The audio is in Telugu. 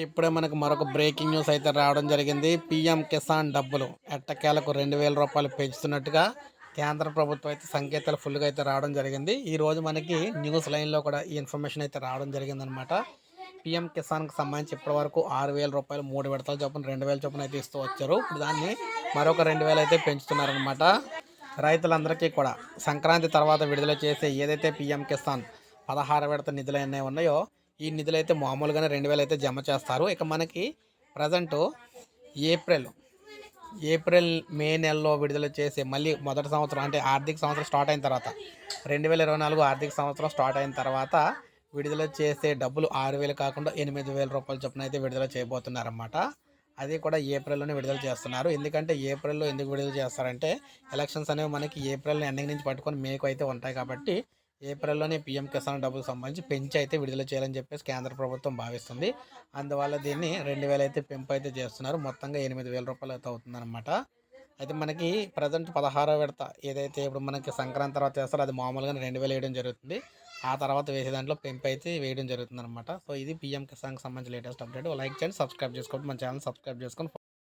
ఇప్పుడే మనకు మరొక బ్రేకింగ్ న్యూస్ అయితే రావడం జరిగింది. పీఎం కిసాన్ డబ్బులు ఎట్టకేలకు రూ. 2000 పెంచుతున్నట్టుగా కేంద్ర ప్రభుత్వం అయితే సంకేతాలు ఫుల్‌గా అయితే రావడం జరిగింది. ఈరోజు మనకి న్యూస్ లైన్‌లో కూడా ఈ ఇన్ఫర్మేషన్ అయితే రావడం జరిగిందనమాట. పీఎం కిసాన్‌కి సంబంధించి ఇప్పటివరకు రూ. 6,000 3 విడతల చొప్పున 2,000 చొప్పున అయితే ఇస్తూ వచ్చారు. ఇప్పుడు దాన్ని మరొక 2,000 అయితే పెంచుతున్నారనమాట. రైతులందరికీ కూడా సంక్రాంతి తర్వాత విడుదల చేసే ఏదైతే పీఎం కిసాన్ 16 విడత నిధులన్నీ ఉన్నాయో, ఈ నిధులైతే మామూలుగానే 2,000 అయితే జమ చేస్తారు. ఇక మనకి ప్రజెంటు ఏప్రిల్, మే నెలలో విడుదల చేసే మళ్ళీ మొదటి సంవత్సరం అంటే ఆర్థిక సంవత్సరం స్టార్ట్ అయిన తర్వాత 2024 ఆర్థిక సంవత్సరం స్టార్ట్ అయిన తర్వాత విడుదల చేసే డబ్బులు 6,000 కాకుండా రూ. 8,000 చొప్పున అయితే విడుదల చేయబోతున్నారన్నమాట. అది కూడా ఏప్రిల్‌లోనే విడుదల చేస్తున్నారు. ఎందుకంటే ఏప్రిల్‌లో ఎందుకు విడుదల చేస్తారంటే ఎలక్షన్స్ అనేవి మనకి ఏప్రిల్ ఎండింగ్ నుంచి పట్టుకొని మేకు అయితే ఉంటాయి కాబట్టి ఏప్రిల్‌లోనే పీఎం కిసాన్ డబ్బులకు సంబంధించి పెంచి అయితే విడుదల చేయాలని చెప్పేసి కేంద్ర ప్రభుత్వం భావిస్తుంది. అందువల్ల దీన్ని 2,000 అయితే పెంపు అయితే చేస్తున్నారు. మొత్తంగా రూ. 8,000 అయితే అవుతుందన్నమాట. అయితే మనకి ప్రజెంట్ 16వ విడత ఏదైతే ఇప్పుడు మనకి సంక్రాంతి తర్వాత చేస్తారో అది మామూలుగానే 2,000 వేయడం జరుగుతుంది. ఆ తర్వాత వేసే దాంట్లో పెంపు అయితే వేయడం జరుగుతుందన్నమాట. సో ఇది పీఎం కిసాన్‌కి సంబంధించి లేటెస్ట్ అప్డేట్. లైక్ చేయండి, సబ్స్క్రైబ్ చేసుకోండి. మన ఛానల్ సబ్స్క్రైబ్ చేసుకొని